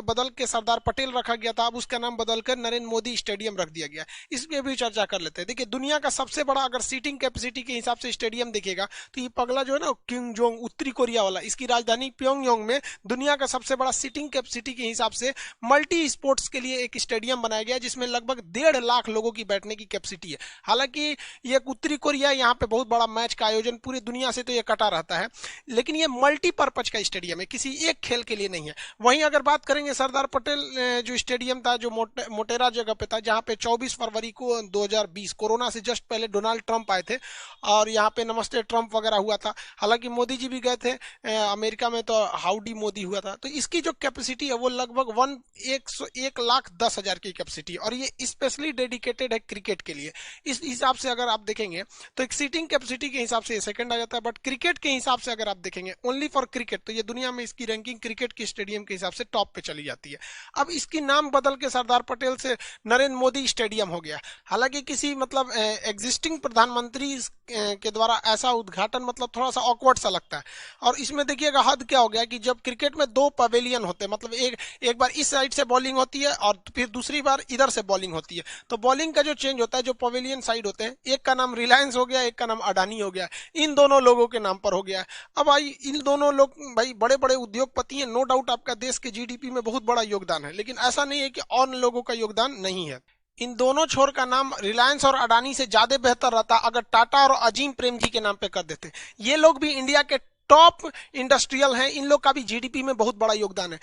बदल के सरदार पटेल रखा गया था, अब उसका नाम बदलकर नरेंद्र मोदी स्टेडियम रख दिया गया। इस पे भी चर्चा कर लेते हैं। देखिए दुनिया का सबसे बड़ा अगर सीटिंग कैपेसिटी के हिसाब से स्टेडियम देखेगा तो ये पगला जो है ना किंग जोंग उत्तरी कोरिया वाला, इसकी राजधानी प्योंगयांग में दुनिया का सबसे बड़ा सीटिंग कैपेसिटी के हिसाब से मल्टी स्पोर्ट्स के लिए एक स्टेडियम बनाया गया जिसमें लगभग 1.5 लाख लोगों की बैठने की कैपेसिटी है। हालांकि ये उत्तरी कोरिया, यहाँ पे बहुत बड़ा मैच का आयोजन पूरी दुनिया से तो ये कटा रहता है, लेकिन ये मल्टीपर्पज का स्टेडियम है, किसी एक खेल के लिए नहीं है। वहीं अगर बात करेंगे सरदार पटेल जो स्टेडियम था जो मोटेरा जगह पे था, जहां पे 24 फरवरी को 2020 कोरोना से जस्ट पहले डोनाल्ड ट्रंप आए थे और यहाँ पे नमस्ते ट्रंप वगैरह हुआ था। हालांकि मोदी जी भी गए थे अमेरिका में, तो हाउडी मोदी हुआ था। तो इसकी जो कैपेसिटी है वो लगभग 1,10,000 की कैपेसिटी, और ये स्पेशली डेडिकेटेड है क्रिकेट के लिए। इस हिसाब से अगर आप देखेंगे तो एक सीटिंग कैपेसिटी के हिसाब से सेकंड आ जाता है, बट क्रिकेट के हिसाब से अगर आप देखेंगे ओनली फॉर क्रिकेट, तो ये दुनिया में इसकी रैंकिंग क्रिकेट के स्टेडियम के हिसाब से टॉप पे चली जाती है। अब इसकी नाम बदल के सरदार पटेल से नरेंद्र मोदी स्टेडियम हो गया। हालांकि किसी मतलब एग्जिस्टिंग प्रधानमंत्री के द्वारा ऐसा उद्घाटन मतलब थोड़ा सा ऑकवर्ड सा लगता है। और इसमें देखिएगा हद क्या हो गया कि जब क्रिकेट में 2 पवेलियन होते हैं, मतलब एक बार इस साइड से बॉलिंग होती है और फिर दूसरी बार इधर से बॉलिंग होती है, तो बॉलिंग का जो चेंज होता है, जो पवेलियन साइड होते हैं, एक का नाम रिलायंस हो गया, एक का नाम अडानी हो गया, इन दोनों लोगों के नाम पर हो गया। अब भाई इन दोनों लोग भाई बड़े बड़े उद्योगपति हैं, नो डाउट आपका देश के जीडीपी में बहुत बड़ा योगदान है, लेकिन ऐसा नहीं है कि और लोगों का योगदान नहीं है। इन दोनों छोर का नाम रिलायंस और अडानी से ज्यादा बेहतर रहता अगर टाटा और अजीम प्रेम जी के नाम पे कर देते। ये लोग भी इंडिया के टॉप इंडस्ट्रियल हैं, इन लोग का भी जीडीपी में बहुत बड़ा योगदान है।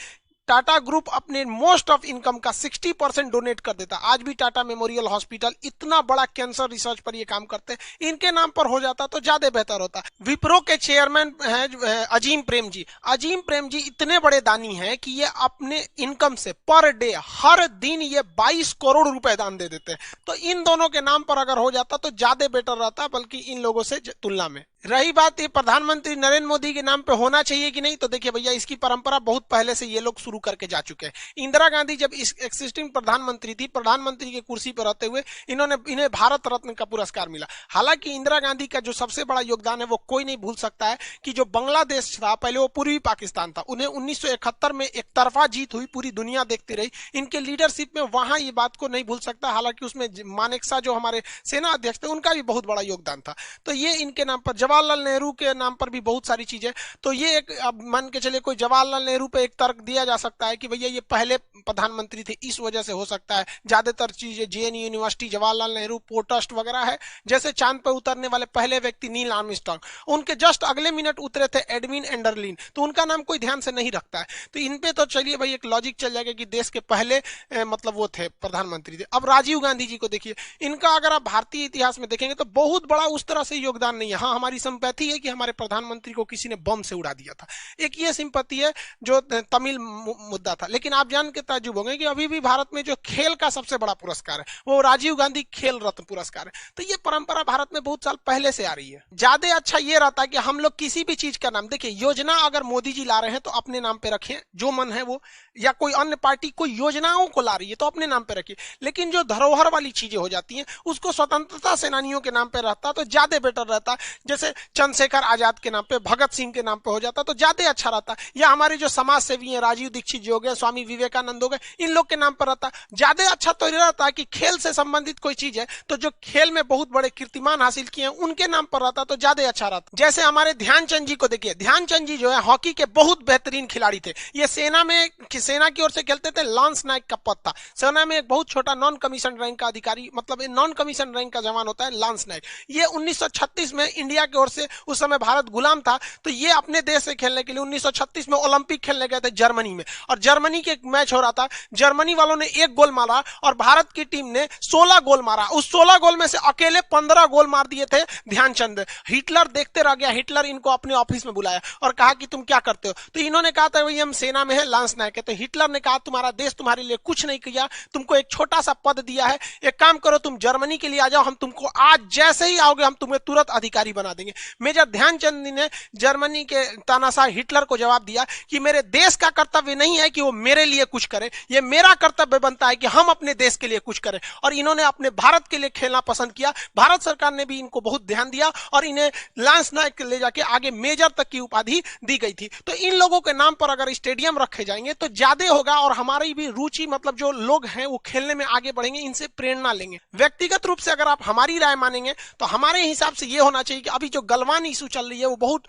टाटा ग्रुप अपने मोस्ट ऑफ इनकम का 60% डोनेट कर देता। आज भी टाटा मेमोरियल हॉस्पिटल इतना बड़ा कैंसर रिसर्च पर ये काम करते हैं, इनके नाम पर हो जाता तो ज्यादा बेहतर होता। विप्रो के चेयरमैन है अजीम प्रेम जी। अजीम प्रेम जी इतने बड़े दानी हैं कि ये अपने इनकम से पर डे हर दिन ये 22 करोड़ रुपए दान दे देते हैं। तो इन दोनों के नाम पर अगर हो जाता तो ज्यादा बेटर रहता, बल्कि इन लोगों से तुलना में। रही बात ये प्रधानमंत्री नरेंद्र मोदी के नाम पे होना चाहिए कि नहीं, तो देखिए भैया इसकी परंपरा बहुत पहले से ये लोग शुरू करके जा चुके हैं। इंदिरा गांधी जब इस एक्सिस्टिंग प्रधानमंत्री थी, प्रधानमंत्री की कुर्सी पर रहते हुए इन्हें भारत रत्न का पुरस्कार मिला। हालांकि इंदिरा गांधी का जो सबसे बड़ा योगदान है वो कोई नहीं भूल सकता है कि जो बांग्लादेश था पहले वो पूर्वी पाकिस्तान था, उन्हें 1971 में एक तरफा जीत हुई, पूरी दुनिया देखती रही। इनके लीडरशिप में वहां ये बात को नहीं भूल सकता। हालांकि उसमें मानेकशॉ जो हमारे सेना अध्यक्ष थे उनका भी बहुत बड़ा योगदान था। तो ये इनके नाम पर, जवाहरलाल नेहरू के नाम पर भी बहुत सारी चीजें। तो ये एक, अब मान के चलिए कोई जवाहरलाल नेहरू पे एक तर्क दिया जा सकता है कि भैया ये पहले प्रधानमंत्री थे, इस वजह से हो सकता है। ज्यादातर चीजें JNU university, Jawaharlal Nehru port trust वगैरह है। जैसे चांद पर उतरने वाले पहले व्यक्ति नील आर्मस्ट्रांग, उनके जस्ट अगले मिनट उतरे थे एडविन एंडरलिन, तो उनका नाम कोई ध्यान से नहीं रखता है। तो इन पे तो चलिए भाई एक लॉजिक चल जाएगा कि देश के पहले मतलब वो थे प्रधानमंत्री थे। अब राजीव गांधी जी को देखिए, इनका अगर आप भारतीय इतिहास में देखेंगे तो बहुत बड़ा उस तरह से योगदान नहीं है। हाँ, हमारी सिंपैथी है कि हमारे प्रधानमंत्री को किसी ने बम से उड़ा दिया था, एक ये सिंपैथी है जो तमिल मुद्दा था। लेकिन आप जान के ताज्जुब होंगे कि अभी भी भारत में जो खेल का सबसे बड़ा पुरस्कार है वो राजीव गांधी खेल रत्न पुरस्कार है। तो ये परंपरा भारत में बहुत साल पहले से आ रही है। ज्यादा अच्छा ये रहता है कि हम लोग किसी भी चीज का नाम, देखिए योजना अगर मोदी जी ला रहे हैं तो अपने नाम पे रखें, जो मन है वो, या कोई अन्य पार्टी कोई योजनाओं को ला रही है तो अपने नाम पे रखिए। लेकिन जो धरोहर वाली चीजें हो जाती हैं उसको स्वतंत्रता सेनानियों के नाम पे रहता तो ज्यादा बेटर रहता। जैसे चंद्रशेखर आजाद के नाम पे, भगत सिंह के नाम पे हो जाता तो ज्यादा अच्छा रहता। या हमारे जो समाज सेवी हैं, राजीव दीक्षित जी हो गए, स्वामी विवेकानंद हो गए, इन लोग के नाम पर रहता। ज्यादा अच्छा तो रहता है कि खेल से संबंधित कोई चीज है तो जो खेल में बहुत बड़े कीर्तिमान हासिल किए हैं उनके नाम पर रहता तो ज्यादा अच्छा रहता। जैसे हमारे ध्यानचंद जी को देखिए, ध्यानचंद जी जो है हॉकी के बहुत बेहतरीन खिलाड़ी थे। ये सेना की ओर से खेलते थे, लांस नायक का पद था। सेना में एक बहुत छोटा नॉन कमीशन रैंक का अधिकारी, मतलब नॉन कमीशन रैंक का जवान होता है लांस नायक। ये 1936 में इंडिया की ओर से, उस समय भारत गुलाम था, तो ये अपने देश से खेलने के लिए 1936 में ओलंपिक खेलने गए थे जर्मनी में। और जर्मनी के एक मैच हो रहा था, जर्मनी वालों ने 1 गोल मारा और भारत की टीम ने 16 गोल मारा। उस 16 गोल में से अकेले 15 गोल मार दिए थे ध्यानचंद। हिटलर देखते रह गया। हिटलर इनको अपने ऑफिस में बुलाया और कहा कि तुम क्या करते हो, तो इन्होंने कहा था हम सेना में है, लांस नायक है। तो हिटलर ने कहा तुम्हारा देश तुम्हारे लिए कुछ नहीं किया, तुमको एक छोटा सा पद दिया है, एक काम करो तुम जर्मनी के लिए आ जाओ, हम तुमको आज जैसे ही आओगे हम तुम्हें तुरंत अधिकारी बना देंगे। देंगे। मेजर ध्यानचंद ने जर्मनी के तानाशाह हिटलर को जवाब दिया कि मेरे देश का कर्तव्य नहीं है कि वो मेरे लिए कुछ करे, ये मेरा कर्तव्य बनता है कि हम अपने देश के लिए कुछ करें। और इन्होंने अपने भारत के लिए खेलना पसंद किया। भारत सरकार ने भी इनको बहुत ध्यान दिया और इन्हें लांस नायक ले जाके आगे मेजर तक की उपाधि दी गई थी। तो इन लोगों के नाम पर अगर स्टेडियम रखे जाएंगे तो ज्यादा होगा और हमारी भी रुचि, मतलब जो लोग हैं वो खेलने में आगे बढ़ेंगे, इनसे प्रेरणा लेंगे। व्यक्तिगत रूप से अगर आप हमारी राय मानेंगे तो हमारे हिसाब से ये होना चाहिए कि अभी जो गलवान इशू चल रही है वो बहुत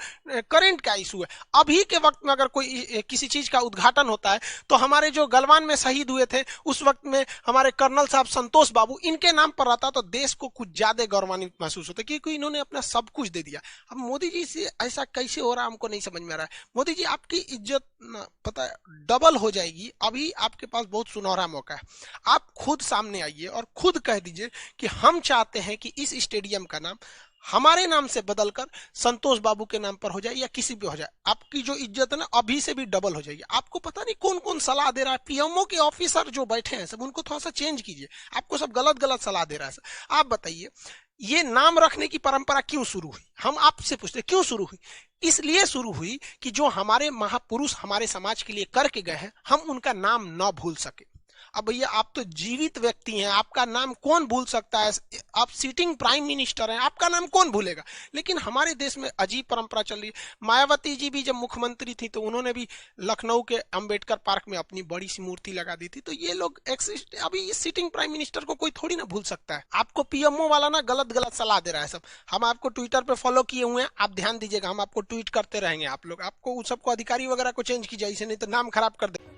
करंट का इशू है। अभी के वक्त में अगर कोई किसी चीज का उद्घाटन होता है तो हमारे जो गलवान में शहीद हुए थे उस वक्त में हमारे कर्नल साहब संतोष बाबू, इनके नाम पर रहता तो देश को कुछ ज्यादा गौरवान्वित महसूस होता, क्योंकि इन्होंने अपना सब कुछ दे दिया। अब मोदी जी से ऐसा कैसे हो रहा है हमको नहीं समझ में आ रहा है। मोदी जी आपकी इज्जत पता है डबल हो जाएगी। अभी आपके पास बहुत सुनहरा मौका है, आप खुद सामने आइए और खुद कह दीजिए कि हम चाहते हैं कि इस स्टेडियम का नाम हमारे नाम से बदलकर संतोष बाबू के नाम पर हो जाए या किसी भी हो जाए। आपकी जो इज्जत है ना अभी से भी डबल हो जाएगी। आपको पता नहीं कौन कौन सलाह दे रहा है, पीएमओ के ऑफिसर जो बैठे हैं सब, उनको थोड़ा सा चेंज कीजिए। आपको सब गलत गलत सलाह दे रहा है सब। आप बताइए ये नाम रखने की परंपरा क्यों शुरू हुई? हम आपसे पूछते क्यों शुरू हुई? इसलिए शुरू हुई कि जो हमारे महापुरुष हमारे समाज के लिए करके गए हैं हम उनका नाम न भूल सके। अब भैया आप तो जीवित व्यक्ति हैं, आपका नाम कौन भूल सकता है? आप सिटिंग प्राइम मिनिस्टर हैं, आपका नाम कौन भूलेगा? लेकिन हमारे देश में अजीब परंपरा चल रही है। मायावती जी भी जब मुख्यमंत्री थी तो उन्होंने भी लखनऊ के अंबेडकर पार्क में अपनी बड़ी सी मूर्ति लगा दी थी। तो ये लोग अभी सिटिंग प्राइम मिनिस्टर को कोई थोड़ी ना भूल सकता है। आपको पीएमओ वाला ना गलत गलत सलाह दे रहा है सब। हम आपको ट्विटर पे फॉलो किए हुए हैं, आप ध्यान दीजिएगा, हम आपको ट्वीट करते रहेंगे। आप लोग आपको उस सबको अधिकारी वगैरह को चेंज कीजिए, इसे नहीं तो नाम खराब कर दे।